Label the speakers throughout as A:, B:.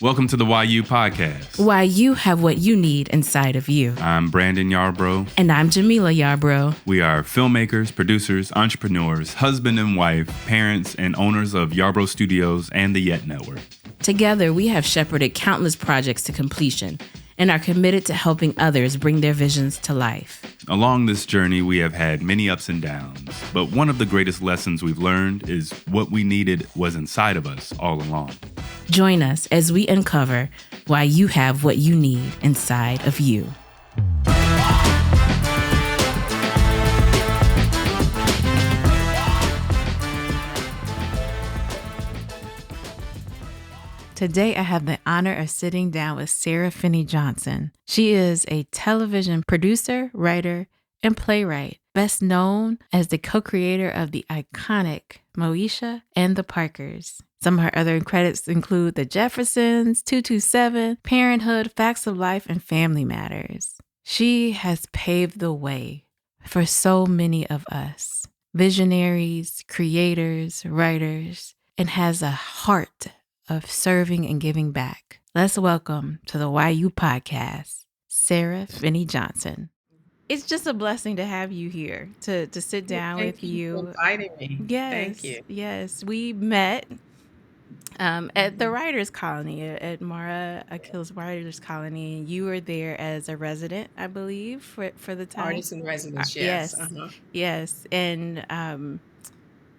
A: Welcome to the YU podcast.
B: Why you have what you need inside of you.
A: I'm Brandon Yarbrough.
B: And I'm Jamila Yarbrough.
A: We are filmmakers, producers, entrepreneurs, husband and wife, parents, and owners of Yarbrough Studios and the Yet Network.
B: Together, we have shepherded countless projects to completion and are committed to helping others bring their visions to life.
A: Along this journey, we have had many ups and downs, but one of the greatest lessons we've learned is what we needed was inside of us all along.
B: Join us as we uncover why you have what you need inside of you. Today, I have the honor of sitting down with Sara Finney-Johnson. She is a television producer, writer, and playwright, best known as the co-creator of the iconic Moesha and the Parkers. Some of her other credits include The Jeffersons, 227, Parenthood, Facts of Life, and Family Matters. She has paved the way for so many of us, visionaries, creators, writers, and has a heart of serving and giving back. Let's welcome to the YU podcast, Sara Finney-Johnson. It's just a blessing to have you here, to sit down with you.
C: Thank you for inviting me.
B: Yes,
C: Thank you.
B: Yes, we met at the Writers Colony, at Mara Akil's Writers Colony, and you were there as a resident, I believe, for the time.
C: Artist in residence, yes.
B: Yes, and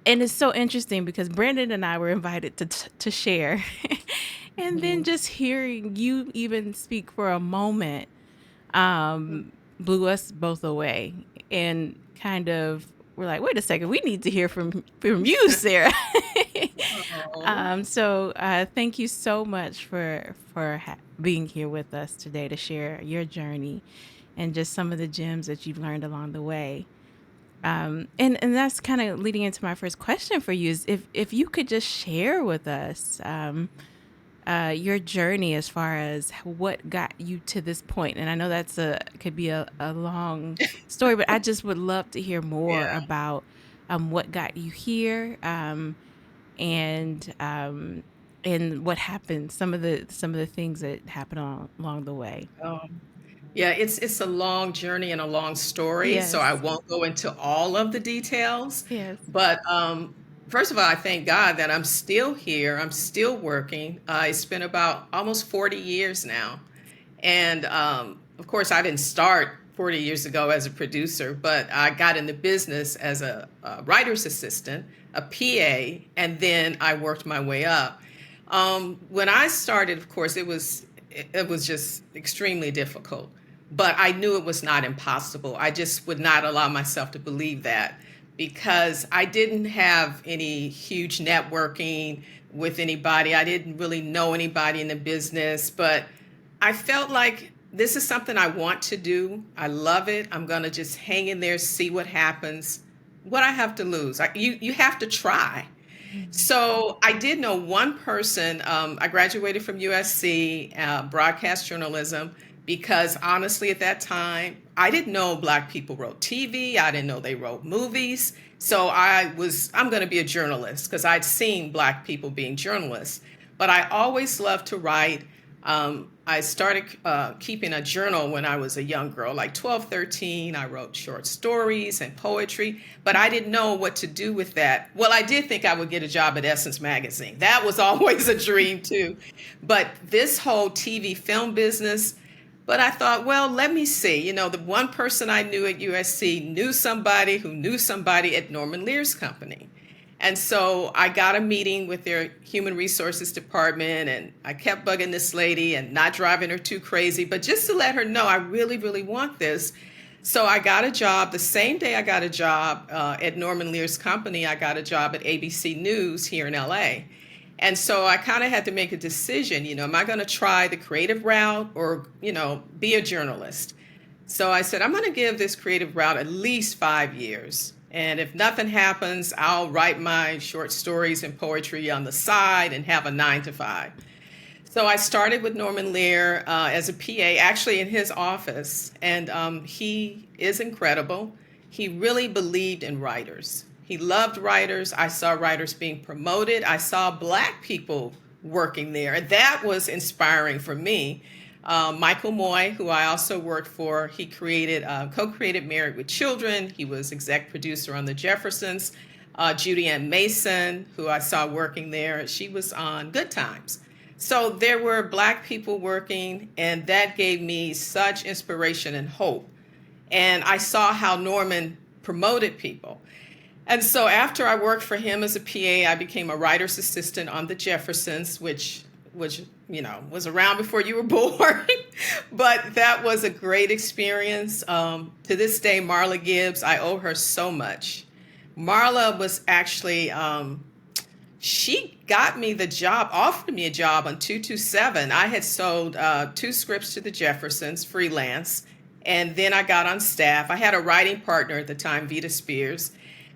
B: it's so interesting because Brandon and I were invited to share, and then just hearing you even speak for a moment blew us both away, and kind of we're like, wait a second, we need to hear from you, Sara. So thank you so much for being here with us today to share your journey and just some of the gems that you've learned along the way. And that's kind of leading into my first question for you is if you could just share with us your journey as far as what got you to this point. And I know could be a long story, but I just would love to hear more about what got you here and what happened, some of the things that happened along the way.
C: Yeah, it's a long journey and a long story,
B: Yes.
C: so I won't go into all of the details.
B: Yes.
C: But first of all, I thank God that I'm still here. I'm still working. It's been about almost 40 years now. And of course, I didn't start 40 years ago as a producer, but I got in the business as a writer's assistant, a PA, and then I worked my way up. When I started, of course, it was just extremely difficult. But I knew it was not impossible. I just would not allow myself to believe that because I didn't have any huge networking with anybody. I didn't really know anybody in the business, but I felt like this is something I want to do. I love it. I'm going to just hang in there, see what happens. What I have to lose. You have to try. So I did know one person. I graduated from USC, broadcast journalism, because honestly, at that time, I didn't know Black people wrote TV. I didn't know they wrote movies. So I'm going to be a journalist because I'd seen Black people being journalists. But I always loved to write. I started keeping a journal when I was a young girl, like 12, 13. I wrote short stories and poetry, but I didn't know what to do with that. Well, I did think I would get a job at Essence magazine. That was always a dream too. But this whole TV film business, but I thought, well, let me see. The one person I knew at USC knew somebody who knew somebody at Norman Lear's company. And so I got a meeting with their human resources department, and I kept bugging this lady and not driving her too crazy, but just to let her know I really, really want this. So I got a job. The same day I got a job at Norman Lear's company, I got a job at ABC News here in LA. And so I kind of had to make a decision, am I going to try the creative route or, be a journalist? So I said, I'm going to give this creative route at least 5 years. And if nothing happens, I'll write my short stories and poetry on the side and have a 9-to-5. So I started with Norman Lear as a PA, actually in his office. And he is incredible. He really believed in writers. He loved writers. I saw writers being promoted. I saw Black people working there. And that was inspiring for me. Michael Moy, who I also worked for, he co-created Married with Children. He was exec producer on The Jeffersons. Judy Ann Mason, who I saw working there, she was on Good Times. So there were Black people working, and that gave me such inspiration and hope. And I saw how Norman promoted people. And so after I worked for him as a PA, I became a writer's assistant on The Jeffersons, which was around before you were born. But that was a great experience. To this day, Marla Gibbs, I owe her so much. Marla was actually, she got me the job, offered me a job on 227. I had sold 2 scripts to The Jeffersons, freelance, and then I got on staff. I had a writing partner at the time, Vita Spears.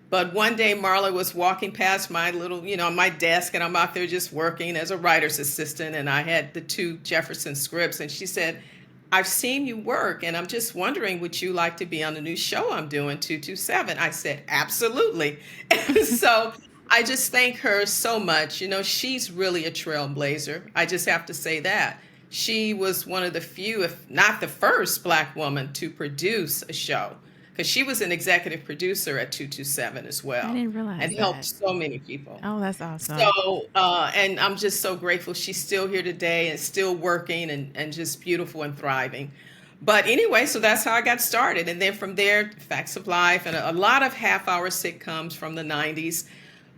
C: But one day Marla was walking past my little, my desk, and I'm out there just working as a writer's assistant, and I had the 2 Jefferson scripts, and she said, I've seen you work, and I'm just wondering, would you like to be on the new show I'm doing, 227? I said, absolutely. And so I just thank her so much. She's really a trailblazer. I just have to say that. She was one of the few, if not the first, Black woman to produce a show, because she was an executive producer at 227 as well.
B: I didn't realize
C: and
B: that.
C: helped so many people.
B: Oh, that's awesome.
C: So, and I'm just so grateful she's still here today and still working and just beautiful and thriving. But anyway, so that's how I got started. And then from there, Facts of Life and a lot of half-hour sitcoms from the 90s.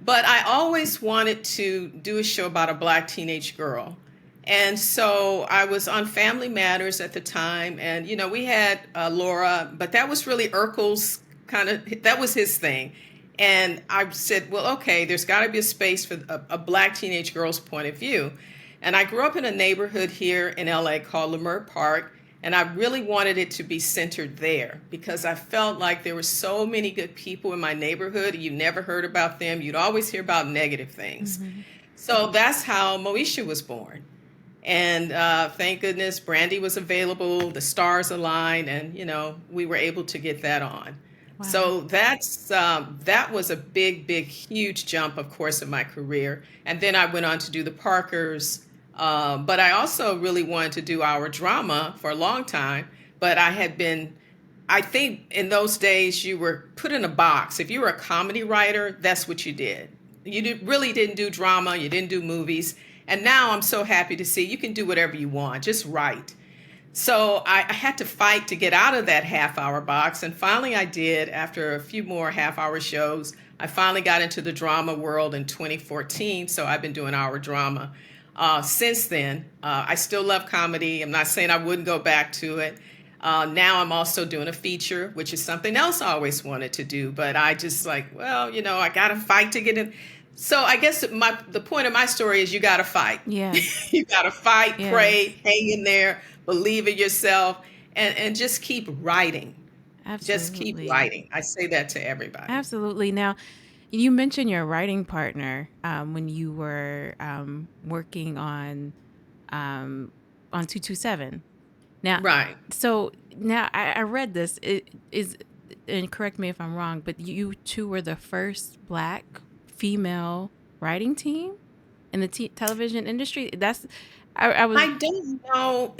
C: But I always wanted to do a show about a Black teenage girl. And so I was on Family Matters at the time, and we had Laura, but that was really Urkel's that was his thing. And I said, well, okay, there's got to be a space for a Black teenage girl's point of view. And I grew up in a neighborhood here in LA called Leimert Park, and I really wanted it to be centered there because I felt like there were so many good people in my neighborhood. You never heard about them. You'd always hear about negative things. Mm-hmm. So that's how Moesha was born. And thank goodness Brandy was available, the stars aligned, and, we were able to get that on. Wow. So that was a big, huge jump, of course, in my career. And then I went on to do the Parkers. But I also really wanted to do our drama for a long time. But I think in those days you were put in a box. If you were a comedy writer, that's what you did. You really didn't do drama. You didn't do movies. And now I'm so happy to see you can do whatever you want, just write. So I had to fight to get out of that half-hour box. And finally I did. After a few more half-hour shows, I finally got into the drama world in 2014. So I've been doing our drama since then. I still love comedy. I'm not saying I wouldn't go back to it. Now I'm also doing a feature, which is something else I always wanted to do. But I just I got to fight to get in. So I guess the point of my story is you got to fight.
B: Yeah.
C: You got to fight, pray, hang in there, believe in yourself, and just keep writing.
B: Absolutely.
C: Just keep writing. I say that to everybody.
B: Absolutely. Now, you mentioned your writing partner when you were working on 227. Now,
C: right.
B: So now I read this. It is, and correct me if I'm wrong, but you two were the first Black female writing team in the television industry. I
C: don't know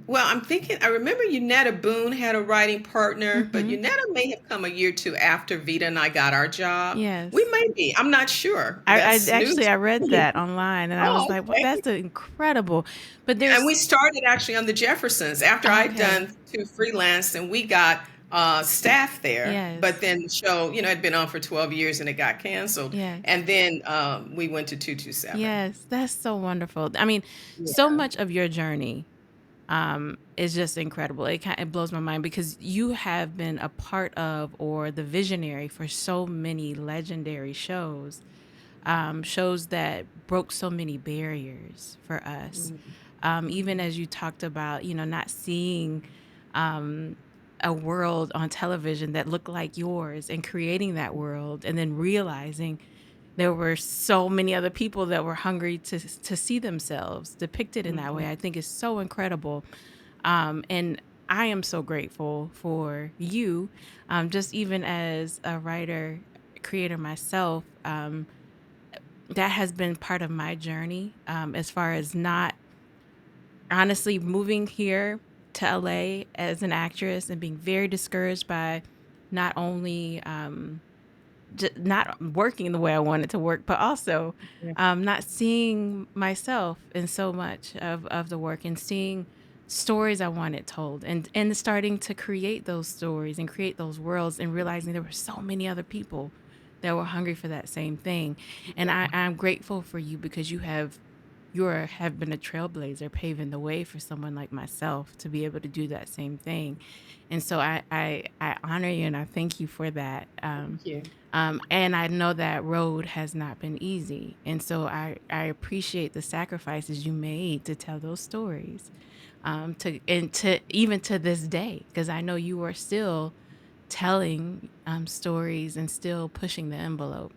C: I'm thinking, I remember Unetta Boone had a writing partner, mm-hmm. but Unetta may have come a year or two after Vita and I got our job.
B: Yes.
C: We may be. I'm not sure.
B: I read that online and I was like, well, that's incredible. But
C: and we started actually on The Jeffersons after I'd done 2 freelance and we got staff there. Yes. But then the show, had been on for 12 years and it got canceled. Yes. And then we went to 227.
B: Yes, that's so wonderful. I mean, so much of your journey is just incredible. It blows my mind because you have been a part of or the visionary for so many legendary shows, shows that broke so many barriers for us. Mm-hmm. Even as you talked about, not seeing a world on television that looked like yours and creating that world and then realizing there were so many other people that were hungry to see themselves depicted in that way, I think is so incredible. And I am so grateful for you, just even as a writer, creator myself. that has been part of my journey, as far as not honestly moving here to LA as an actress and being very discouraged by not only not working the way I wanted to work, but also
C: Yeah.
B: not seeing myself in so much of the work and seeing stories I wanted told, and starting to create those stories and create those worlds and realizing there were so many other people that were hungry for that same thing. And I'm grateful for you because have been a trailblazer, paving the way for someone like myself to be able to do that same thing. And so I honor you and I thank you for that.
C: Thank you.
B: And I know that road has not been easy. And so I appreciate the sacrifices you made to tell those stories. To even to this day, because I know you are still telling stories and still pushing the envelope.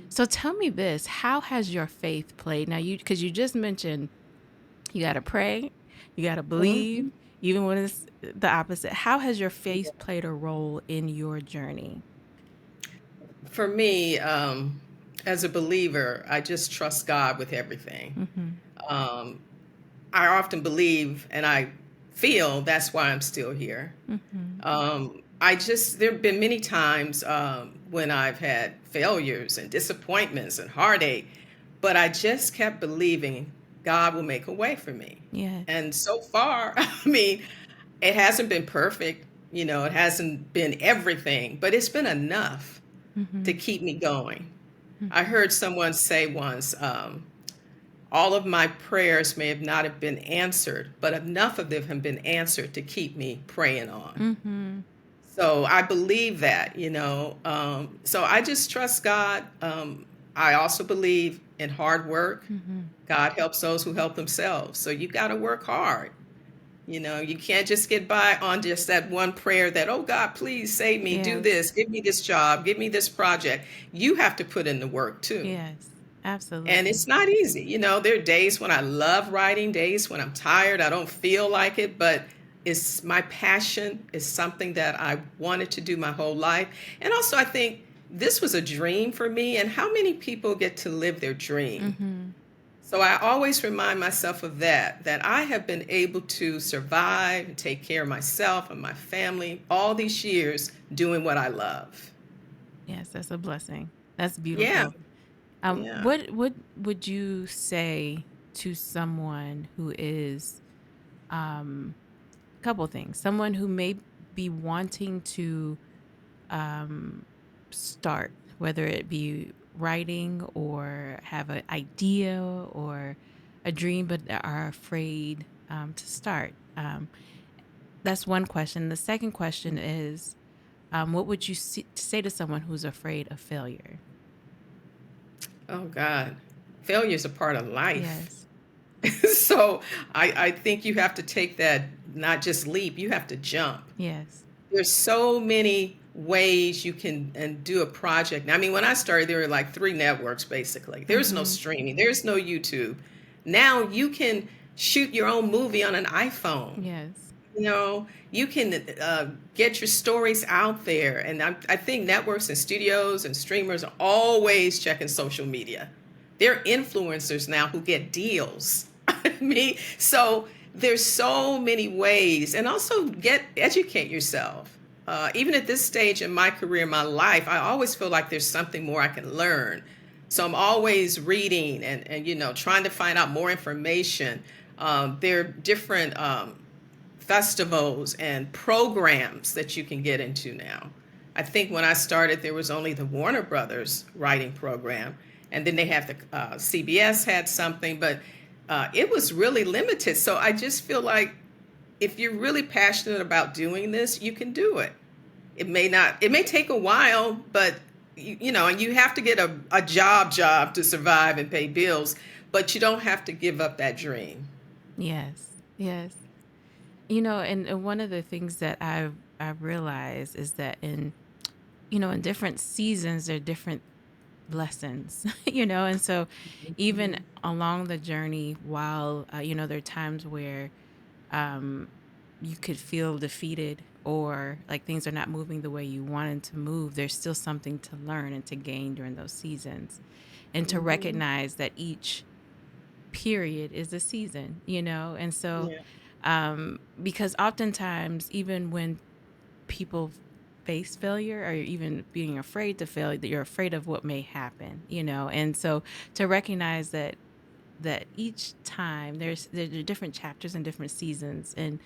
B: So tell me this: how has your faith played? Now, because you just mentioned you got to pray, you got to believe,
C: Mhm.
B: even when it's the opposite. How has your faith played a role in your journey?
C: For me, as a believer, I just trust God with everything.
B: Mm-hmm.
C: Um, I often believe and I feel that's why I'm still here.
B: Mm-hmm.
C: There have been many times when I've had failures and disappointments and heartache, but I just kept believing God will make a way for me.
B: Yes.
C: And so far, I mean, it hasn't been perfect, it hasn't been everything, but it's been enough
B: Mm-hmm.
C: to keep me going. I heard someone say once, all of my prayers may have not have been answered, but enough of them have been answered to keep me praying on.
B: Mm-hmm.
C: So I believe that, so I just trust God. I also believe in hard work.
B: Mm-hmm.
C: God helps those who help themselves. So you got to work hard. You can't just get by on just that one prayer that, oh God, please save me, do
B: Yes.
C: this, give me this job, give me this project. You have to put in the work too.
B: Yes.
C: And
B: Absolutely.
C: it's not easy. There are days when I love writing, days when I'm tired, I don't feel like it, but it's my passion. It's something that I wanted to do my whole life. And also, I think this was a dream for me. And how many people get to live their dream?
B: Mm-hmm.
C: So I always remind myself of that I have been able to survive and take care of myself and my family all these years doing what I love.
B: Yes, that's a blessing. That's
C: Yeah,
B: beautiful.
C: yeah.
B: What would you say to someone who is a couple things? Someone who may be wanting to um, start, whether it be writing or have an idea or a dream, but are afraid to start. That's one question. The second question is, what would you say to someone who's afraid of failure?
C: Oh God. Failure is a part of life.
B: Yes.
C: So I think you have to take that, not just leap, you have to jump.
B: Yes.
C: There's so many ways you can and do a project. I mean, when I started, there were like three networks basically. There's no
B: Mm-hmm.
C: streaming, there's no YouTube. Now you can shoot your own movie on an iPhone.
B: Yes.
C: You can get your stories out there. And I think networks and studios and streamers are always checking social media. They're influencers now who get deals. I mean, so there's so many ways. And also educate yourself. Even at this stage in my career, my life, I always feel like there's something more I can learn. So I'm always reading and trying to find out more information. There are different festivals and programs that you can get into now. I think when I started, there was only the Warner Brothers writing program, and then they have the CBS had something, but it was really limited. So I just feel like if you're really passionate about doing this, you can do it. It may take a while, but and you have to get a job to survive and pay bills, but you don't have to give up that dream.
B: Yes. Yes. And one of the things that I've realized is that in different seasons there are different lessons, and so even along the journey, while there are times where um, you could feel defeated or like things are not moving the way you wanted to move, there's still something to learn and to gain during those seasons. and to recognize that each period is a season, and so because oftentimes even when people face failure or even being afraid to fail, that you're afraid of what may happen, and so to recognize that each time there are different chapters and different seasons, and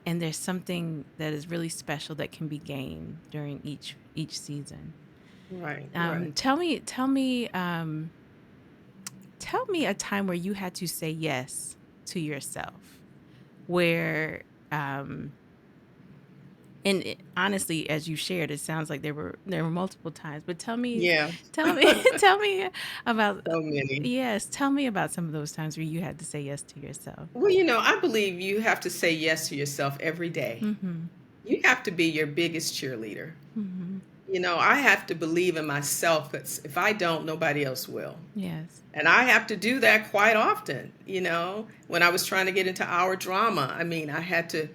B: there's something that is really special that can be gained during each season.
C: Right.
B: Tell me a time where you had to say yes to yourself, where honestly, as you shared, it sounds like there were multiple times. But tell me
C: Yeah.
B: tell me about
C: So many.
B: yes. Tell me about some of those times where you had to say yes to yourself.
C: Well, I believe you have to say yes to yourself every day.
B: Mm-hmm.
C: You have to be your biggest cheerleader.
B: Mm-hmm.
C: I have to believe in myself, because if I don't, nobody else will.
B: Yes.
C: And I have to do that quite often. When I was trying to get into our drama, I had to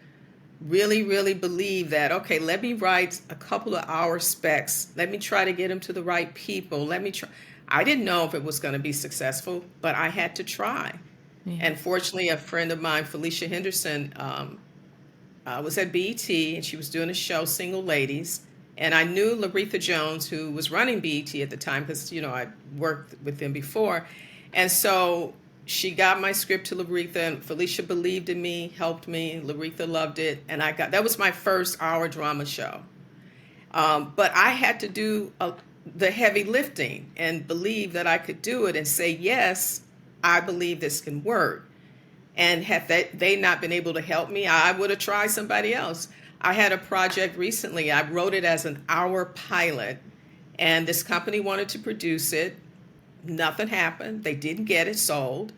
C: really, really believe that, okay, let me write a couple of our specs. Let me try to get them to the right people. Let me try. I didn't know if it was going to be successful, but I had to try.
B: Yeah.
C: And fortunately, a friend of mine, Felicia Henderson, was at BET, and she was doing a show, Single Ladies. And I knew Laretha Jones, who was running BET at the time, because, I worked with them before. And so she got my script to Laretha, and Felicia believed in me, helped me. Laretha loved it. And that was my first hour drama show. But I had to do the heavy lifting and believe that I could do it and say, yes, I believe this can work. And had they not been able to help me, I would have tried somebody else. I had a project recently. I wrote it as an hour pilot, and this company wanted to produce it. Nothing happened. They didn't get it sold.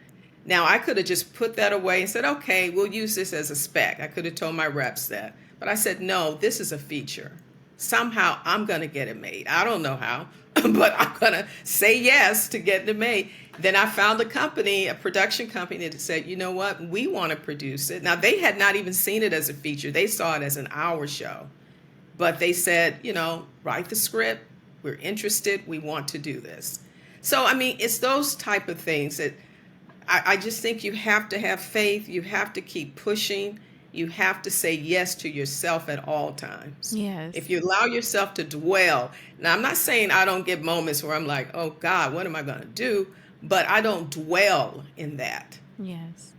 C: Now, I could have just put that away and said, okay, we'll use this as a spec. I could have told my reps that. But I said, no, this is a feature. Somehow I'm going to get it made. I don't know how, but I'm going to say yes to getting it made. Then I found a production company that said, you know what, we want to produce it. Now, they had not even seen it as a feature. They saw it as an hour show. But they said, write the script. We're interested. We want to do this. So, it's those type of things that I just think you have to have faith. You have to keep pushing. You have to say yes to yourself at all times.
B: Yes.
C: If you allow yourself to dwell. Now, I'm not saying I don't get moments where I'm like, oh, God, what am I going to do? But I don't dwell in that.
B: Yes.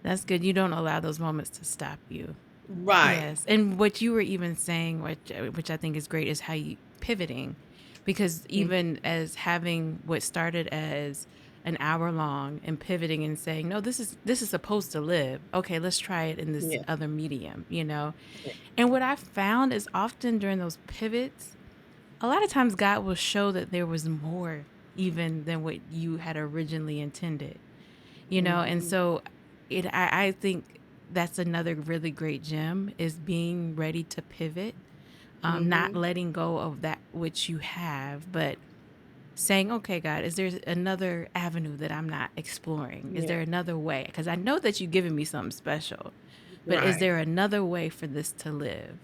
B: That's good. You don't allow those moments to stop you.
C: Right.
B: Yes. And what you were even saying, which I think is great, is how you pivoting. Because even as having what started as an hour long and pivoting and saying, no, this is supposed to live. Okay, let's try it in this other medium,
C: Yeah.
B: And what I found is often during those pivots, a lot of times God will show that there was more even than what you had originally intended, and so I think that's another really great gem, is being ready to pivot, not letting go of that which you have, but saying, okay, God, is there another avenue that I'm not exploring? Is there another way? Because I know that you've given me something special, but is there another way for this to live?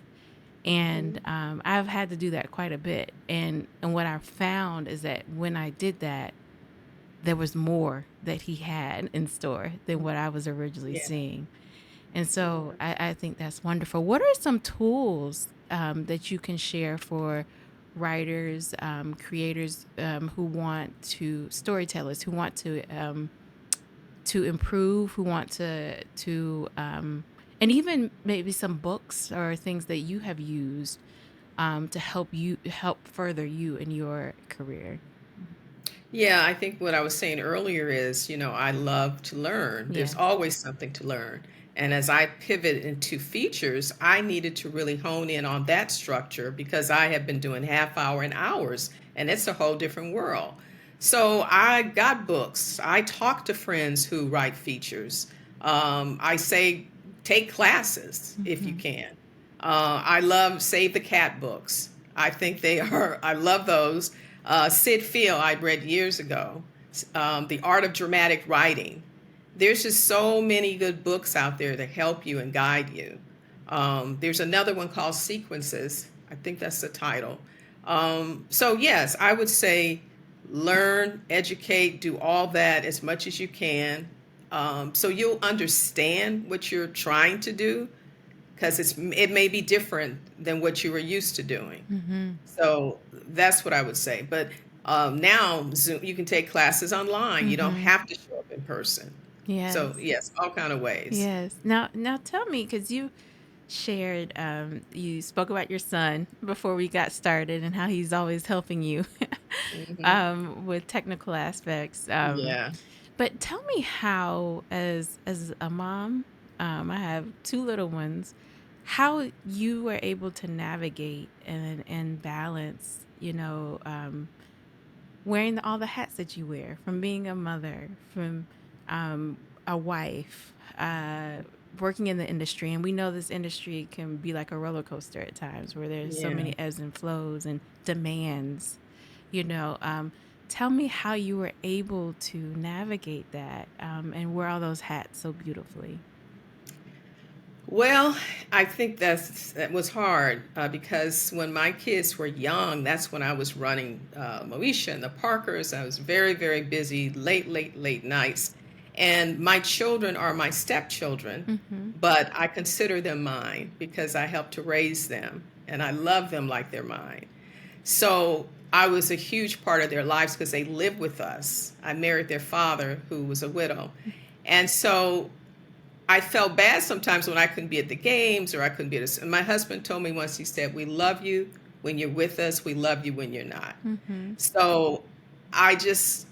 B: And I've had to do that quite a bit. And what I found is that when I did that, there was more that he had in store than what I was originally seeing. And so I think that's wonderful. What are some tools that you can share for writers, creators storytellers who want to improve, who want to and even maybe some books or things that you have used to help further you in your career?
C: Yeah, I think what I was saying earlier is, I love to learn. There's always something to learn. And as I pivot into features, I needed to really hone in on that structure, because I have been doing half hour and hours, and it's a whole different world. So I got books. I talk to friends who write features. I say, take classes if you can. I love Save the Cat books. I think I love those. Sid Field, I read years ago, The Art of Dramatic Writing. There's just so many good books out there that help you and guide you. There's another one called Sequences. I think that's the title. So yes, I would say learn, educate, do all that as much as you can. So you'll understand what you're trying to do because it may be different than what you were used to doing.
B: Mm-hmm.
C: So that's what I would say. But now Zoom, you can take classes online. You don't
B: Mm-hmm.
C: have to show up in person. So
B: Yes.
C: yes, all kind of ways.
B: Yes. Now tell me, because you shared, you spoke about your son before we got started and how he's always helping you
C: Hmm.
B: with technical aspects.
C: Yeah.
B: But tell me how, as a mom, I have two little ones, how you were able to navigate and balance, wearing all the hats that you wear, from being a mother, from a wife, working in the industry. And we know this industry can be like a roller coaster at times, where there's so
C: Yeah.
B: many ebbs and flows and demands. You know, tell me how you were able to navigate that, and wear all those hats so beautifully.
C: Well, I think that was hard because when my kids were young, that's when I was running Moesha and the Parkers. I was very, very busy, late nights. And my children are my stepchildren,
B: Mm-hmm.
C: but I consider them mine because I helped to raise them and I love them like they're mine. So I was a huge part of their lives because they lived with us. I married their father, who was a widow. And so I felt bad sometimes when I couldn't be at the games or I couldn't be at a, and my husband told me once, he said, "We love you when you're with us. We love you when you're not."
B: Mm-hmm.
C: So I just,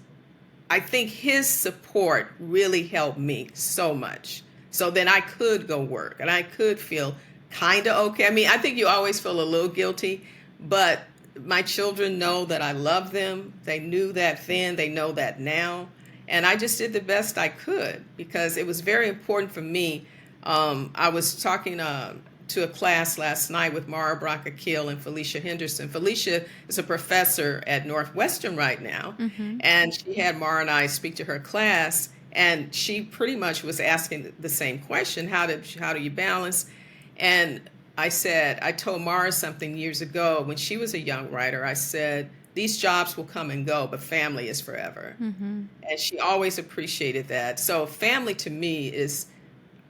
C: I think his support really helped me so much. So then I could go work and I could feel kind of okay. I mean, I think you always feel a little guilty, but my children know that I love them. They knew that then, they know that now. And I just did the best I could because it was very important for me. I was talking to a class last night with Mara Brock-Akil and Felicia Henderson. Felicia is a professor at Northwestern right now,
B: Mm-hmm.
C: and she had Mara and I speak to her class, and she pretty much was asking the same question: how do you balance? And I told Mara something years ago when she was a young writer. I said, these jobs will come and go, but family is forever.
B: Mm-hmm.
C: And she always appreciated that. So family to me is,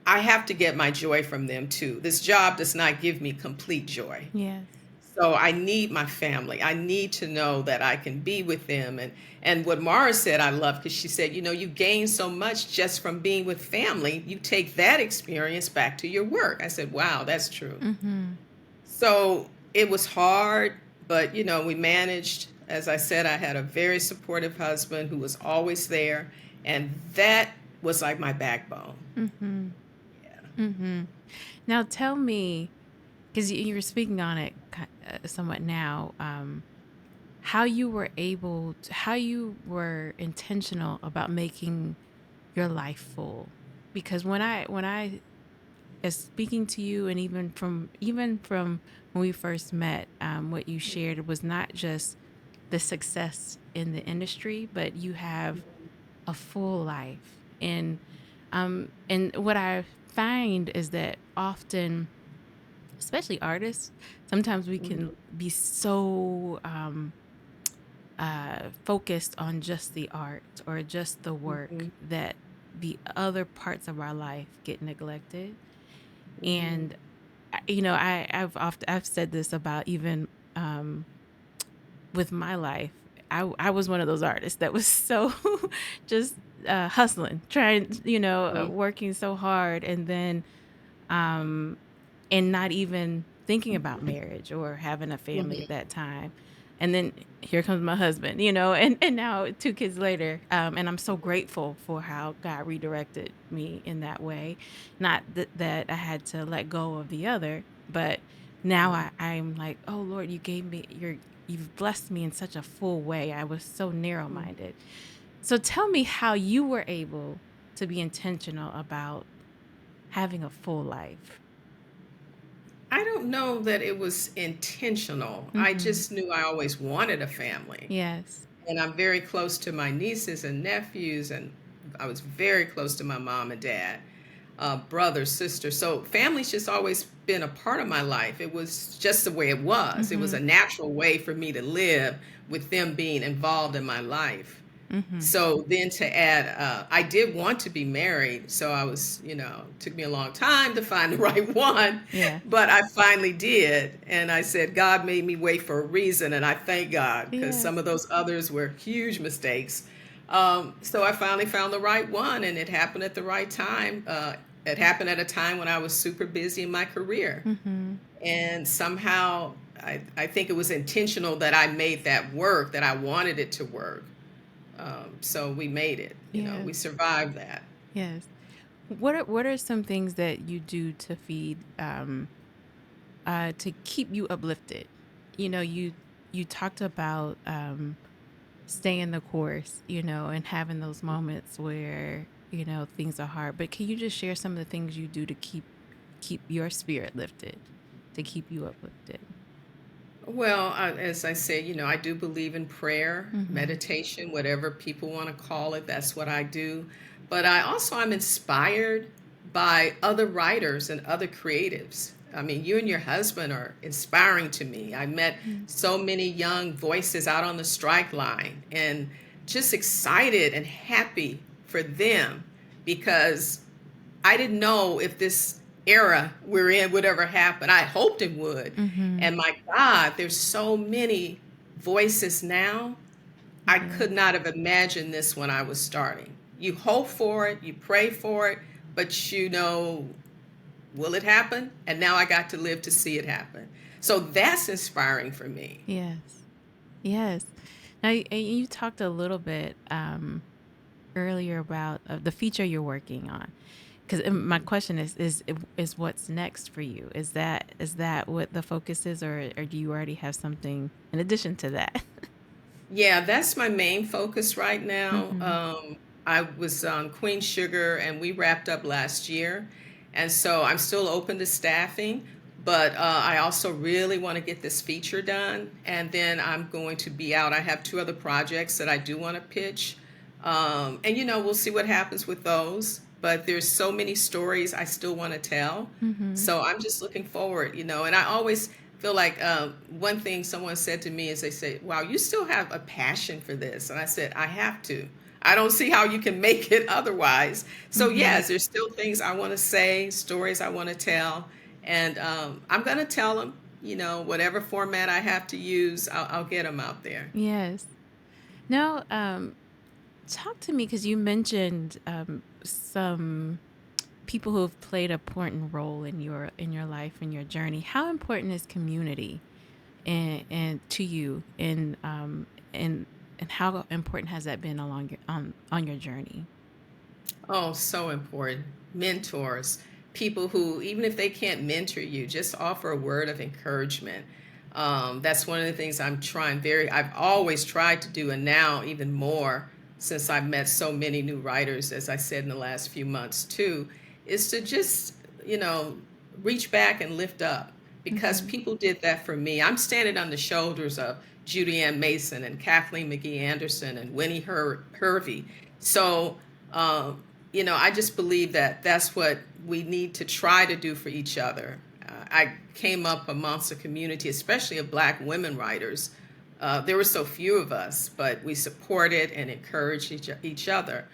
C: I have to get my joy from them too. This job does not give me complete joy.
B: Yes.
C: So I need my family. I need to know that I can be with them. And what Mara said I love, because she said, you gain so much just from being with family. You take that experience back to your work. I said, wow, that's true.
B: Mm-hmm.
C: So it was hard, but we managed. As I said, I had a very supportive husband who was always there, and that was like my backbone.
B: Mm-hmm.
C: Yeah.
B: Mm-hmm. Now tell me, because you were speaking on it somewhat now, how you were intentional about making your life full. Because when I is speaking to you, and even from when we first met, what you shared was not just the success in the industry, but you have a full life. And what I find is that often, especially artists, sometimes we
C: Mhm.
B: can be so focused on just the art or just the work
C: Mhm.
B: that the other parts of our life get neglected.
C: Mhm.
B: And I've said this about even um, with my life. I was one of those artists that was so just hustling, trying,
C: Mhm.
B: working so hard, and then um, and not even thinking about marriage or having a family at
C: Mhm.
B: that time. And then here comes my husband, and now 2 kids later. And I'm so grateful for how God redirected me in that way. Not that I had to let go of the other, but now I'm like, oh Lord, you've blessed me in such a full way. I was so narrow
C: Mhm.
B: minded. So tell me how you were able to be intentional about having a full life.
C: I don't know that it was intentional. I
B: Mm-hmm.
C: just knew I always wanted a family.
B: Yes.
C: And I'm very close to my nieces and nephews, and I was very close to my mom and dad. brother, sister. So family's just always been a part of my life. It was just the way it was. It was a natural way for me to live with them being involved in my life. So then to add, I did want to be married. So I was, took me a long time to find the right one,
B: Yeah.
C: but I finally did. And I said, God made me wait for a reason. And I thank God because
B: Yeah.
C: some of those others were huge mistakes. So I finally found the right one, and it happened at the right time. It happened at a time when I was super busy in my career. And somehow I think it was intentional that I made that work, that I wanted it to work. So we made it,
B: Yeah.
C: we survived that.
B: Yes. What are some things that you do to feed to keep you uplifted? You talked about staying the course, and having those moments where things are hard. But can you just share some of the things you do to keep your spirit lifted, to keep you uplifted?
C: Well, as I said, I do believe in prayer, meditation, whatever people want to call it. That's what I do. But I'm inspired by other writers and other creatives. I mean, you and your husband are inspiring to me. I met so many young voices out on the strike line and just excited and happy for them because I didn't know if this era we're in would ever happen. I hoped it would. And my God, there's so many voices now. I could not have imagined this when I was starting. You hope for it, you pray for it, but will it happen? And now I got to live to see it happen. So that's inspiring for me.
B: Yes. Yes. Now, you talked a little bit earlier about the feature you're working on. Because my question is what's next for you? Is that what the focus is, or do you already have something in addition to that?
C: Yeah, that's my main focus right now. I was on Queen Sugar and we wrapped up last year. And so I'm still open to staffing, but I also really want to get this feature done. And then I'm going to be out. I have 2 other projects that I do want to pitch. And, we'll see what happens with those. But there's so many stories I still want to tell. So I'm just looking forward, and I always feel like one thing someone said to me is they say, wow, you still have a passion for this. And I said, I have to. I don't see how you can make it otherwise. So yes, there's still things I want to say, stories I want to tell. And I'm going to tell them, whatever format I have to use, I'll get them out there.
B: Yes. Now, talk to me, because you mentioned some people who have played an important role in your life and your journey. How important is community and to you, and how important has that been along on your journey?
C: Oh, so important. Mentors, people who, even if they can't mentor you, just offer a word of encouragement. That's one of the things I've always tried to do, and now even more since I've met so many new writers, as I said in the last few months too, is to just, reach back and lift up, because people did that for me. I'm standing on the shoulders of Judy Ann Mason and Kathleen McGee Anderson and Winnie Hervey. So, I just believe that that's what we need to try to do for each other. I came up amongst a community, especially of Black women writers. There were so few of us, but we supported and encouraged each other.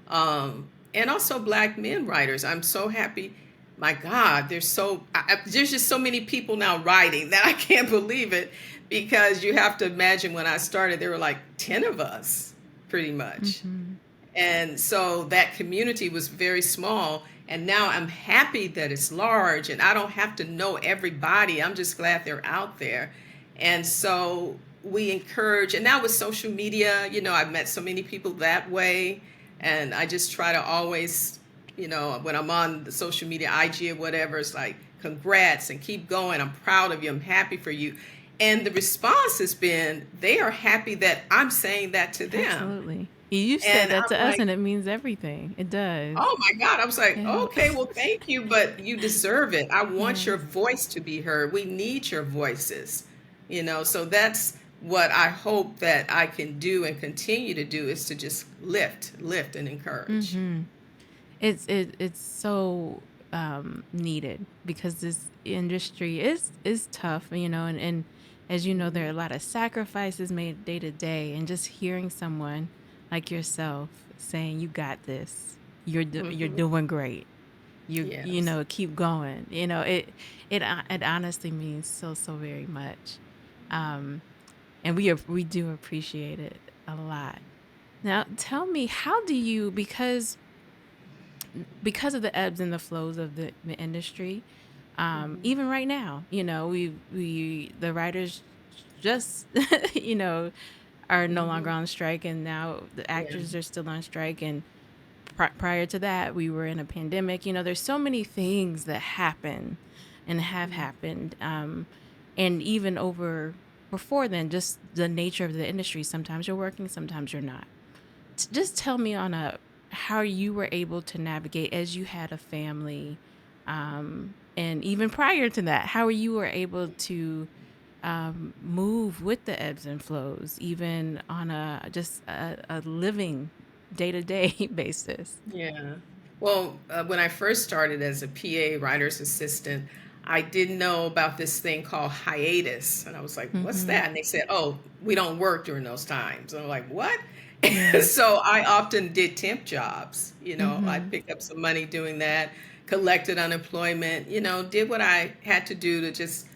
C: And also Black men writers. I'm so happy. My God, there's just so many people now writing that I can't believe it, because you have to imagine when I started, there were like 10 of us, pretty much. And so that community was very small. And now I'm happy that it's large, and I don't have to know everybody. I'm just glad they're out there. And so we encourage, and now with social media, I've met so many people that way. And I just try to always, when I'm on the social media, IG or whatever, it's like, congrats and keep going. I'm proud of you. I'm happy for you. And the response has been, they are happy that I'm saying that to them.
B: Absolutely. You said that to us, and it means everything. It does.
C: Oh my God. I was like, okay, well, thank you, but you deserve it. I want your voice to be heard. We need your voices, so that's what I hope that I can do and continue to do, is to just lift and encourage.
B: It's so needed because this industry is tough, and as you know, there are a lot of sacrifices made day to day, and just hearing someone like yourself saying, "You got this. You're
C: Hmm.
B: doing great. You
C: Yes.
B: know, keep going." It honestly means so very much, um, and we do appreciate it a lot. Now, tell me, how do you because of the ebbs and the flows of the industry,
C: Hmm.
B: even right now, we the writers just you know are no longer
C: Hmm.
B: on strike, and now the
C: Yeah.
B: actors are still on strike, and prior to that we were in a pandemic. There's so many things that happen and have
C: Mm.
B: happened, and even over before then, just the nature of the industry, sometimes you're working, sometimes you're not. Just tell me on a how you were able to navigate as you had a family, and even prior to that, how you were able to move with the ebbs and flows, even on a living day to day basis.
C: Yeah. Well, when I first started as a PA writer's assistant, I didn't know about this thing called hiatus. And I was like, what's
B: Mm-hmm.
C: that? And they said, oh, we don't work during those times. And I'm like, what?
B: Yeah.
C: So I often did temp jobs. I'd
B: Mm-hmm.
C: pick up some money doing that, collected unemployment, did what I had to do to just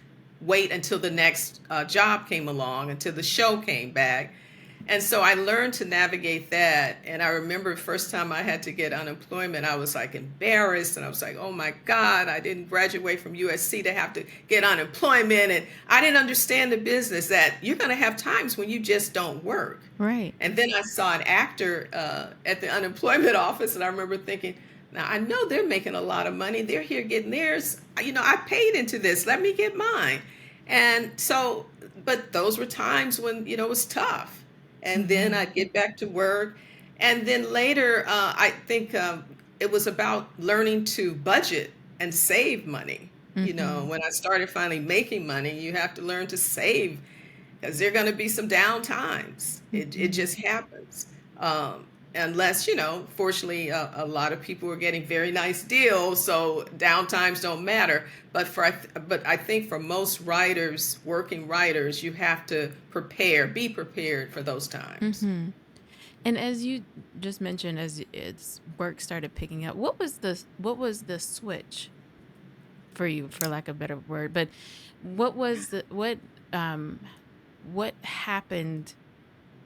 C: wait until the next job came along, until the show came back. And so I learned to navigate that. And I remember the first time I had to get unemployment, I was like embarrassed. And I was like, oh my God, I didn't graduate from USC to have to get unemployment. And I didn't understand the business that you're going to have times when you just don't work.
B: Right.
C: And then I saw an actor at the unemployment office. And I remember thinking, now I know they're making a lot of money. They're here getting theirs. I paid into this. Let me get mine. And so, but those were times when, it was tough. And then
B: Mm-hmm.
C: I'd get back to work. And then later, I think it was about learning to budget and save money.
B: Mm-hmm.
C: When I started finally making money, you have to learn to save because there are going to be some down times. It
B: Mm-hmm.
C: just happens. Unless, fortunately, a lot of people are getting very nice deals, so down times don't matter. But I think for most writers, working writers, you have to be prepared for those times.
B: Mm-hmm. And as you just mentioned, as its work started picking up, what was the switch for you, for lack of a better word? But um what happened?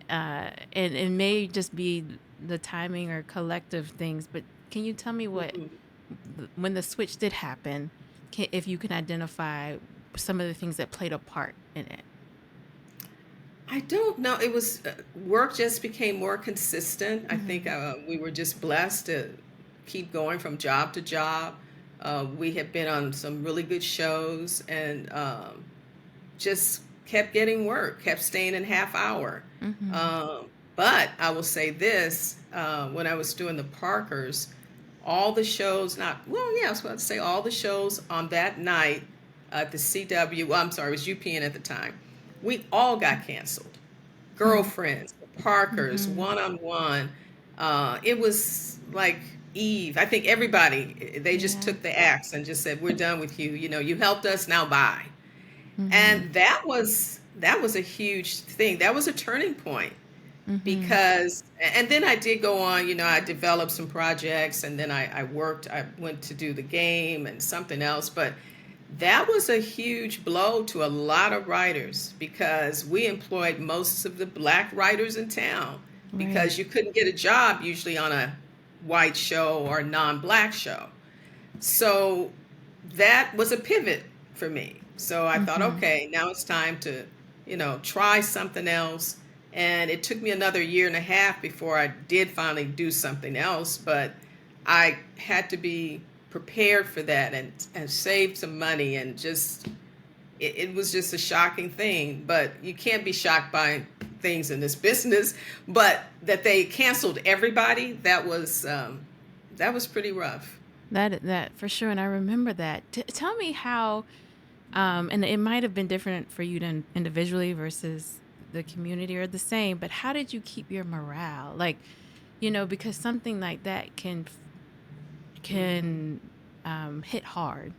B: And it may just be the timing or collective things, but can you tell me
C: Mhm.
B: when the switch did happen, if you can identify some of the things that played a part in it?
C: I don't know. It was work just became more consistent. I think
B: Mm-hmm.
C: we were just blessed to keep going from job to job. We had been on some really good shows and just kept getting work, kept staying in half hour.
B: Mm-hmm.
C: Um, but I will say this: when I was doing the Parkers, all the shows, not well, yeah, I was about to say all the shows on that night at the CW. Well, I'm sorry, it was UPN at the time. We all got canceled. Girlfriends, Parkers,
B: Mm-hmm.
C: one on one. It was like Eve. I think everybody they just
B: Yeah.
C: took the axe and just said, "We're done with you. You helped us. Now bye."
B: Mm-hmm.
C: And that was a huge thing. That was a turning point
B: Mm-hmm.
C: because and then I did go on, I developed some projects and then I worked, I went to do the game and something else, but that was a huge blow to a lot of writers because we employed most of the black writers in town
B: Right.
C: because you couldn't get a job usually on a white show or non-black show. So that was a pivot for me. So I thought,
B: Mm-hmm.
C: okay, now it's time to, try something else. And it took me another year and a half before I did finally do something else. But I had to be prepared for that and save some money and just, it was just a shocking thing. But you can't be shocked by things in this business. But that they canceled everybody, that was pretty rough.
B: That for sure, and I remember that. Tell me how, and it might have been different for you than individually versus the community, or the same, but how did you keep your morale? Like, because something like that can can hit hard,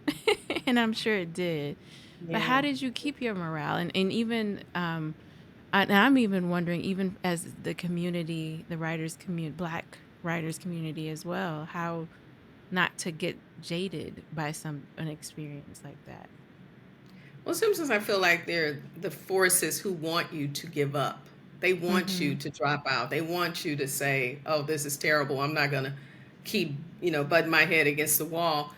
B: and I'm sure it did. But how
C: Yeah.
B: did you keep your morale? And even and I'm even wondering, even as the community, the writers community, Black writers community as well, how not to get jaded by an experience like that.
C: Well, sometimes I feel like they're the forces who want you to give up. They want you
B: Mm-hmm.
C: to drop out. They want you to say, "Oh, this is terrible. I'm not going to keep, butting my head against the wall."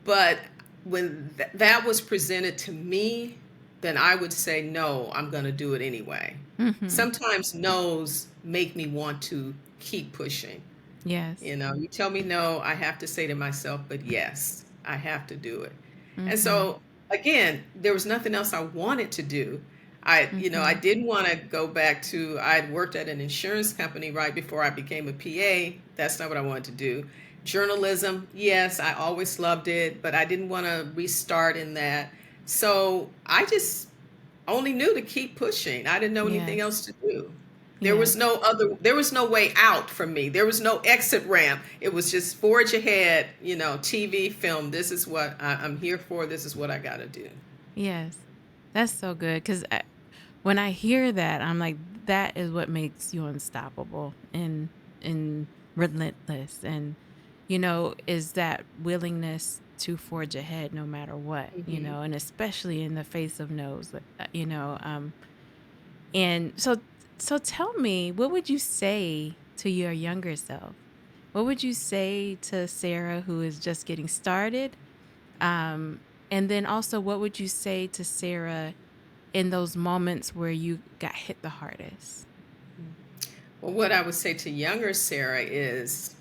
C: But when that was presented to me, then I would say, "No, I'm going to do it anyway."
B: Mm-hmm.
C: Sometimes no's make me want to keep pushing.
B: Yes.
C: You tell me no, I have to say to myself, but yes, I have to do it. And
B: Mm-hmm.
C: so again, there was nothing else I wanted to do. I
B: Mm-hmm.
C: didn't want to go back to, I'd worked at an insurance company right before I became a PA. That's not what I wanted to do. Journalism, yes, I always loved it, but I didn't want to restart in that. So I just only knew to keep pushing. I didn't know anything
B: Yes.
C: else to do.
B: Yes.
C: There was no way out for me. There was no exit ramp. It was just forge ahead, TV, film. This is what I'm here for. This is what I got to do.
B: Yes. That's so good. Because when I hear that, I'm like, that is what makes you unstoppable and relentless. And, is that willingness to forge ahead no matter what,
C: Hmm.
B: and especially in the face of no's, and so tell me, what would you say to your younger self? What would you say to Sarah who is just getting started? Um, and then also, what would you say to Sarah in those moments where you got hit the hardest?
C: Well, what I would say to younger Sarah is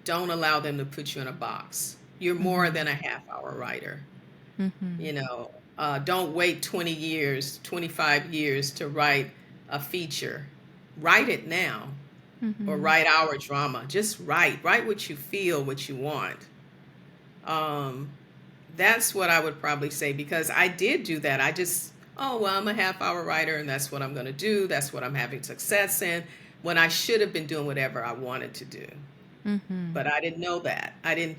C: don't allow them to put you in a box. You're more
B: Mm-hmm.
C: than a half hour writer.
B: Mm-hmm.
C: Don't wait 20 years, 25 years to write a feature. Write it now or
B: Mm-hmm.
C: write our drama. Just write what you feel, what you want. Um, that's what I would probably say because I did do that. I just, oh, well, I'm a half hour writer and that's what I'm going to do. That's what I'm having success in when I should have been doing whatever I wanted to do.
B: Mm-hmm.
C: But I didn't know that. I didn't,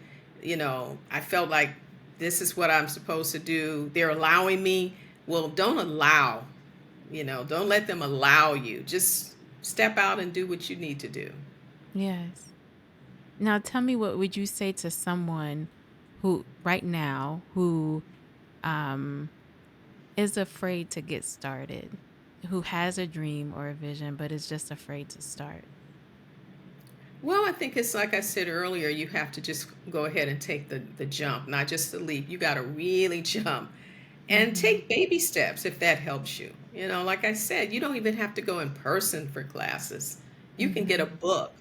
C: I felt like this is what I'm supposed to do. They're allowing me. Well, don't allow, don't let them allow you. Just step out and do what you need to do.
B: Yes. Now tell me, what would you say to someone who right now who um is afraid to get started, who has a dream or a vision but is just afraid to start?
C: Well, I think it's like I said earlier, you have to just go ahead and take the jump, not just the leap. You got to really jump and
B: Mm-hmm.
C: take baby steps if that helps you. Like I said, you don't even have to go in person for classes. You can get
B: Mm-hmm.
C: a book.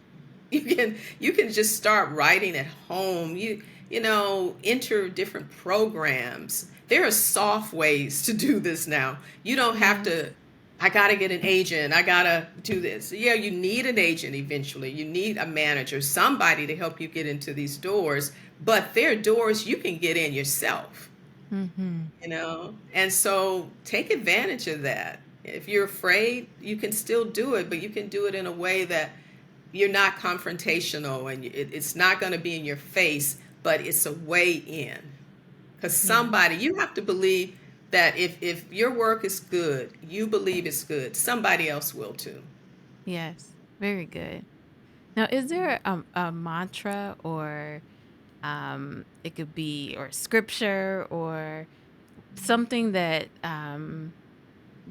C: You can just start writing at home. Enter different programs. There are soft ways to do this now. You don't have
B: Yes.
C: to I got to get an agent. I got to do this. Yeah, you need an agent eventually. You need a manager, somebody to help you get into these doors, but there are doors you can get in yourself,
B: Mm-hmm.
C: And so take advantage of that. If you're afraid, you can still do it, but you can do it in a way that you're not confrontational and it's not going to be in your face, but it's a way in. Because
B: Yes.
C: you have to believe that if your work is good, you believe it's good, somebody else will too.
B: Yes. Very good. Now, is there a mantra, or it could be, or scripture, or something that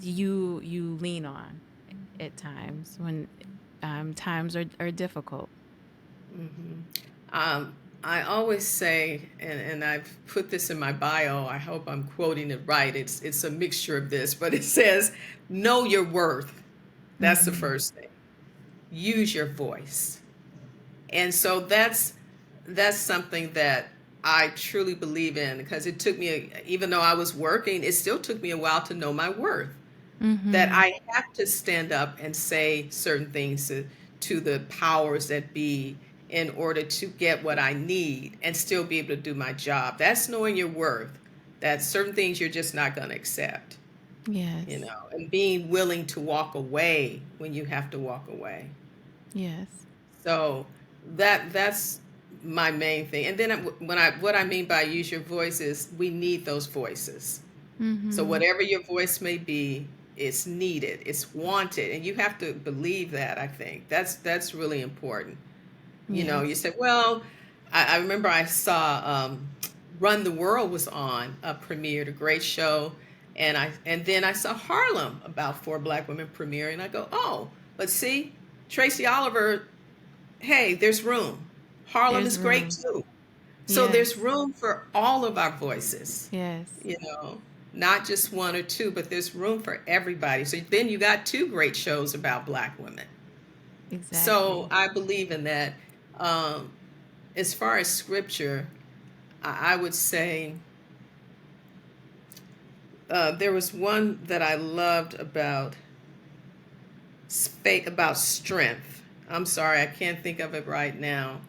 B: you lean on at times when times are difficult?
C: Hmm. Um, I always say, and I've put this in my bio. I hope I'm quoting it right. It's a mixture of this, but it says, "Know your worth." That's the
B: Mm-hmm.
C: first thing. Use your voice, and so that's something that I truly believe in because it took me, even though I was working, it still took me a while to know my worth. That
B: Mm-hmm.
C: I have to stand up and say certain things to the powers that be in order to get what I need and still be able to do my job. That's knowing your worth. That certain things you're just not going to accept,
B: Yes.
C: and being willing to walk away when you have to walk away.
B: Yes.
C: So that's my main thing. And then what I mean by use your voice is we need those voices. So
B: Mm-hmm.
C: whatever your voice may be, it's needed, it's wanted, and you have to believe that. I think that's really important. You
B: Yes.
C: said, well, I remember I saw Run the World was on a premiered, a great show, and then I saw Harlem about four black women premiering, and I go, oh, but see, Tracy Oliver, hey, there's room. Harlem
B: There's
C: is great
B: room.
C: too. So there's
B: Yes.
C: room for all of our voices,
B: Yes.
C: you know, not just one or two, but there's room for everybody. So then you got two great shows about black women. So
B: Exactly.
C: I believe in that. Um, as far as scripture, I would say there was one that I loved about about strength. I'm sorry, I can't think of it right now,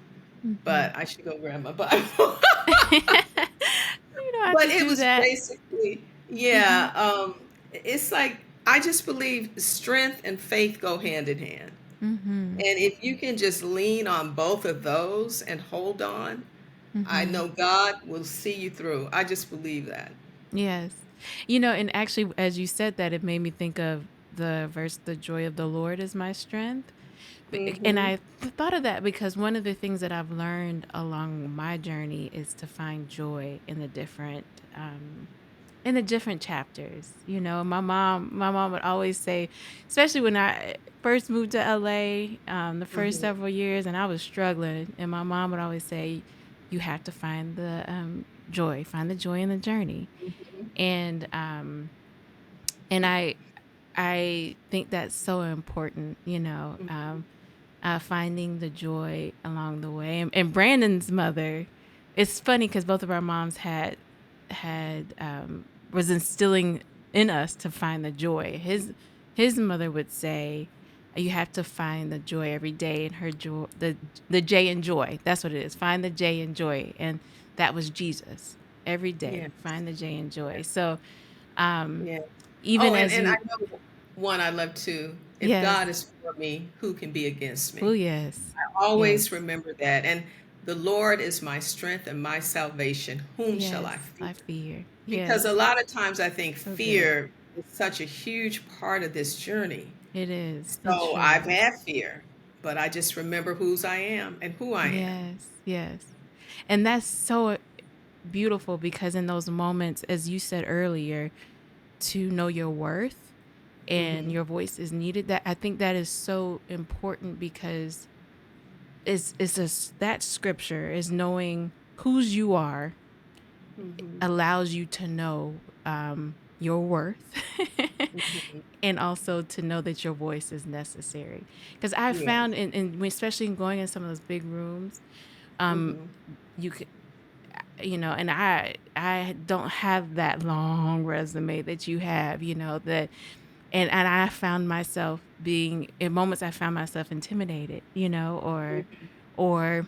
B: Mm-hmm.
C: but I should go grab my Bible.
B: You don't have
C: But
B: to
C: it
B: do
C: was
B: that.
C: basically,
B: Mm-hmm.
C: yeah, it's like I just believe strength and faith go hand in hand.
B: Mm-hmm.
C: And if you can just lean on both of those and hold on, I
B: Mm-hmm.
C: know God will see you through. I just believe that.
B: Yes. And actually, as you said that, it made me think of the verse, "The joy of the Lord is my strength." And
C: Hmm.
B: I thought of that because one of the things that I've learned along my journey is to find joy in the different chapters. My mom would always say, especially when I first moved to LA, the first
C: Hmm.
B: several years, and I was struggling, and my mom would always say, "You have to find the joy, find the joy in the journey." And I think that's so important, finding the joy along the way. And Brandon's mother, it's funny because both of our moms was instilling in us to find the joy. His mother would say, "You have to find the joy every day." And her joy, the J in joy, that's what it is. Find the J in joy, and that was Jesus. Every day,
C: Yes.
B: find the J in joy. So, um,
C: Yeah. Oh,
B: even as
C: and I
B: you,
C: know one I love too. If
B: yes,
C: God is for me, who can be against
B: oh
C: me?
B: yes,
C: I
B: yes,
C: always remember that. And the Lord is my strength and my salvation. Whom shall I
B: yes,
C: fear?
B: I fear,
C: Because a
B: yes,
C: lot of times I think
B: so good.
C: fear is such a huge part of this journey.
B: It is. It
C: So
B: sure
C: I've
B: is.
C: had fear, but I just remember whose I am and who I am.
B: Yes, yes. And that's so beautiful because in those moments, as you said earlier, to know your worth and
C: Hmm.
B: your voice is needed. That I think that is so important because that scripture is knowing whose you are
C: Hmm.
B: allows you to know your worth
C: Hmm.
B: and also to know that your voice is necessary. Because I
C: Yes.
B: found, especially in going in some of those big rooms, um,
C: Hmm.
B: you could, and I don't have that long resume that you have, that, and I found myself being in moments I found myself intimidated, or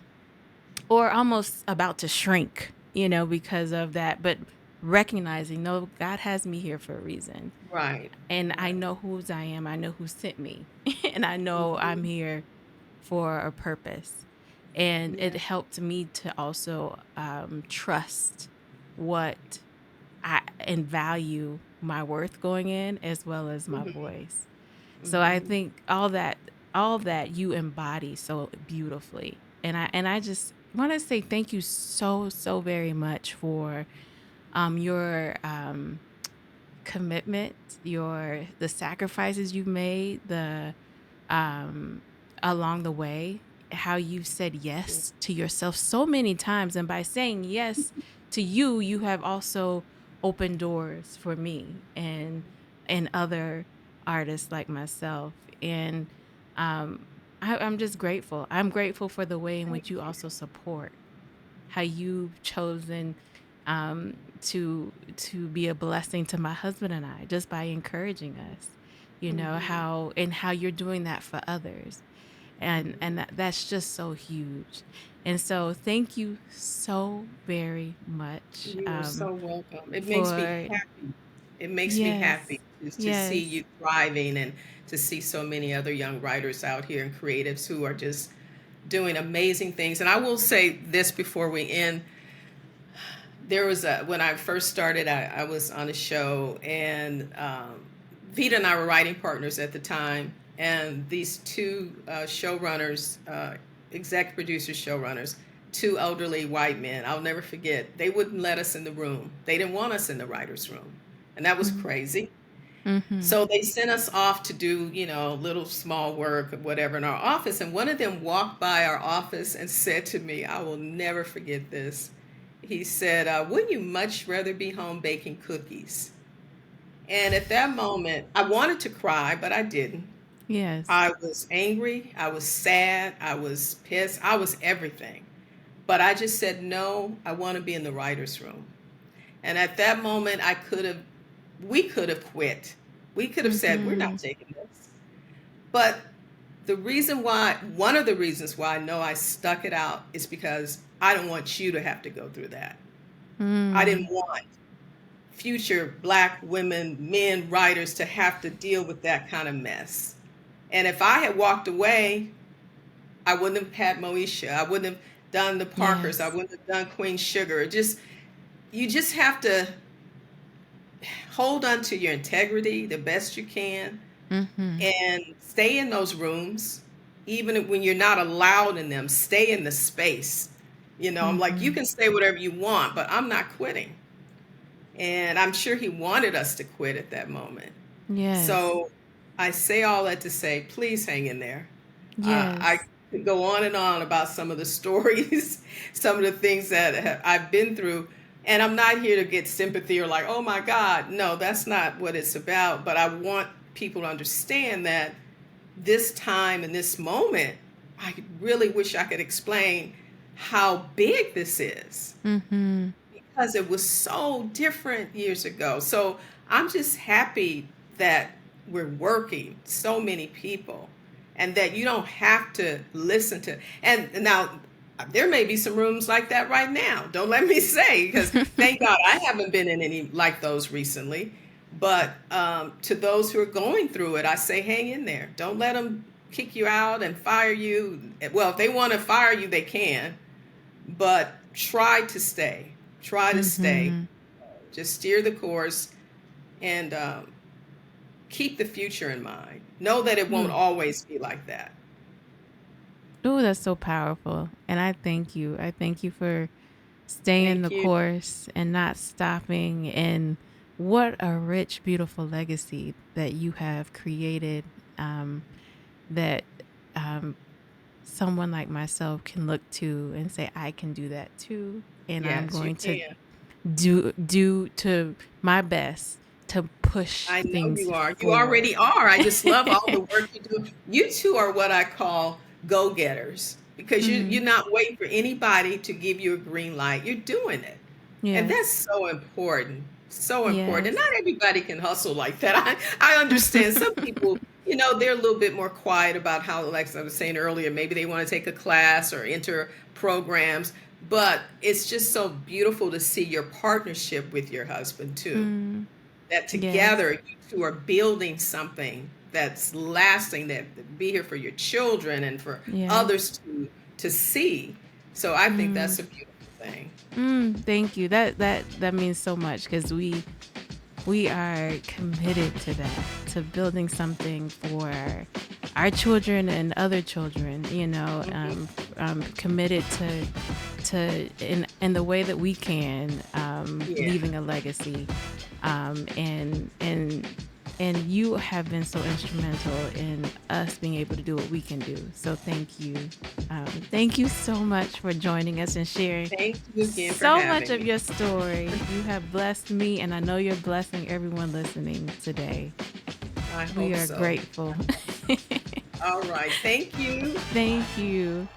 B: or almost about to shrink, because of that. But recognizing, no, God has me here for a reason.
C: Right.
B: And I
C: Right.
B: know whose I am. I know who sent me. And I know I'm
C: Hmm.
B: here for a purpose. And it
C: Yeah.
B: helped me to also trust what and value my worth going in as well as my
C: Hmm.
B: voice. So I
C: Hmm.
B: think all that you embody so beautifully. And I just want to say thank you so so very much for your commitment, the sacrifices you've made, the um along the way, how you've said yes to yourself so many times, and by saying yes to you, you have also opened doors for me and other artists like myself. And I'm just grateful. I'm grateful for the way in
C: Thank
B: which you
C: you.
B: also support, how you've chosen to be a blessing to my husband and I just by encouraging us,
C: Hmm.
B: how you're doing that for others. And
C: Hmm.
B: that's just so huge. And so thank you so very much
C: You are so welcome. It makes me
B: for
C: happy. It makes me happy
B: yes,
C: to see
B: yes,
C: you thriving and to see so many other young writers out here and creatives who are just doing amazing things. And I will say this before we end. There was when I first started, I was on a show, and Vita and I were writing partners at the time. And these two showrunners, exec producers, showrunners, two elderly white men, I'll never forget, they wouldn't let us in the room. They didn't want us in the writer's room. And that was crazy.
B: Mm-hmm.
C: So they sent us off to do, little small work or whatever in our office. And one of them walked by our office and said to me, I will never forget this. He said, wouldn't you much rather be home baking cookies? And at that moment, I wanted to cry, but I didn't.
B: Yes.
C: I was angry. I was sad. I was pissed. I was everything. But I just said, no, I want to be in the writer's room. And at that moment, we could have quit. We could have said, we're not taking this. But one of the reasons why I know I stuck it out is because I don't want you to have to go through that. I didn't want future Black women, men, writers to have to deal with that kind of mess. And if I had walked away, I wouldn't have had Moesha. I wouldn't have done the Parkers. I wouldn't have done Queen Sugar. You just have to hold on to your integrity the best you can, and stay in those rooms, even when you're not allowed in them. Stay in the space. I'm like, you can say whatever you want, but I'm not quitting. And I'm sure he wanted us to quit at that moment.
B: Yes.
C: So I say all that to say, please hang in there.
B: Yes.
C: I could go on and on about some of the stories, some of the things that I've been through. And I'm not here to get sympathy or like, oh my God. No, that's not what it's about. But I want people to understand that this time and this moment, I really wish I could explain how big this is. Because it was so different years ago. So I'm just happy that we're working, so many people, and that you don't have to listen to. And now there may be some rooms like that right now. Don't let me say, because thank God I haven't been in any like those recently. But to those who are going through it, I say, hang in there. Don't let them kick you out and fire you. Well, if they want to fire you, they can. But try to stay. Try to stay. Just steer the course and keep the future in mind. Know that it won't always be like that.
B: Oh, that's so powerful. And I thank you. I thank you for staying
C: Thank
B: the
C: you.
B: course and not stopping. And what a rich, beautiful legacy that you have created, that someone like myself can look to and say, I can do that too. And I'm
C: Yes, you
B: going to
C: can.
B: do to my best to push
C: I know
B: things
C: you are. You
B: forward.
C: already are. I just love all the work you do. You two are what I call go-getters, because you're not waiting for anybody to give you a green light. You're doing it. And
B: Yes.
C: that's so important. So important. And
B: Yes.
C: not everybody can hustle like that. I understand some people, they're a little bit more quiet about how, like I was saying earlier, maybe they want to take a class or enter programs. But it's just so beautiful to see your partnership with your husband too. That
B: Yes.
C: together you two are building something that's lasting, that be here for your children and for
B: Yes.
C: others to see. So I think that's a beautiful thing.
B: Thank you. That means so much, because we are committed to that, to building something for our children and other children, committed to in the way that we can,
C: Yeah.
B: leaving a legacy. And you have been so instrumental in us being able to do what we can do. So thank you. Thank you so much for joining us and sharing
C: Thank you again for
B: so
C: having
B: much of
C: me.
B: your story. You have blessed me, and I know you're blessing everyone listening today.
C: I
B: We
C: hope
B: are
C: so.
B: grateful.
C: All right. Thank you.
B: Thank you.